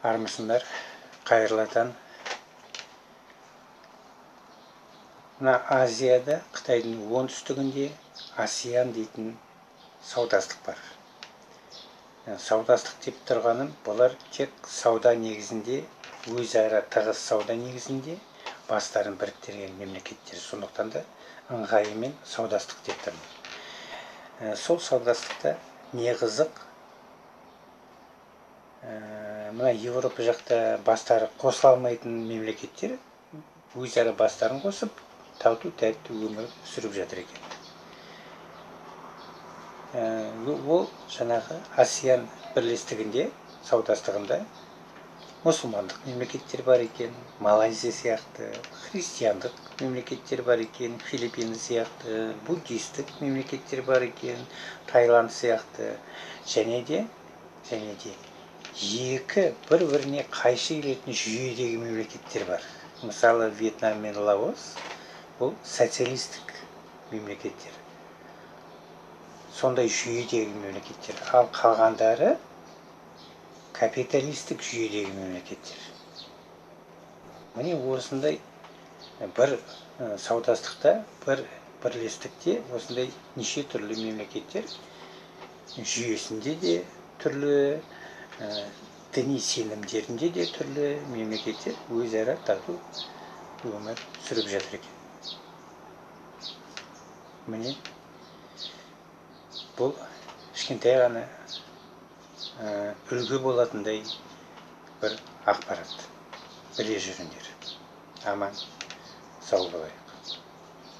армысыңдар, қайырлатан. Мына Азияда, Қытайдың оңтүстігінде АСЕАН дейтін саудастық бар. Саудастық деп тұрғаным, бұлар тек сауда негізінде, өзара тығыз сауда негізінде бастарын біріктірген мемлекеттер. Сондықтан да ыңғайымен саудастық деп тұрмын. Сол саудастықта не қызық, мына Европа жақта бастары қосыла алмайтын мемлекеттер өзара бастарын қосып, тату-тәтті өмір сүріп жатыр екен. Ол жаңағы АСЕАН бірлестігінде, саудастығында мұсылмандық мемлекеттер бар екен, Малайзия сияқты, христиандық мемлекеттер бар екен, Филиппин сияқты, буддистік мемлекеттер бар екен, Таиланд сияқты, және де екі бір-біріне қайшы келетін жүйедегі мемлекеттер бар. Мысалы, Вьетнам мен Лаос бұл социалистік мемлекеттер. Сондай жүйедегі мемлекеттер. Ал қалғандары капиталистік жүйедегі мемлекеттер. Міне осындай бір саудастықта, бір бірлестікте осындай неше түрлі мемлекеттер жүйесінде де түрлі, діни сенімдерінде де түрлі мемлекеттер өзара тату өмір сүріп жатыр екен. Міне бұл кішкентай ғана үлгі болатындай бір ақпарат. Біле жүріңдер. Аман, сау болайық.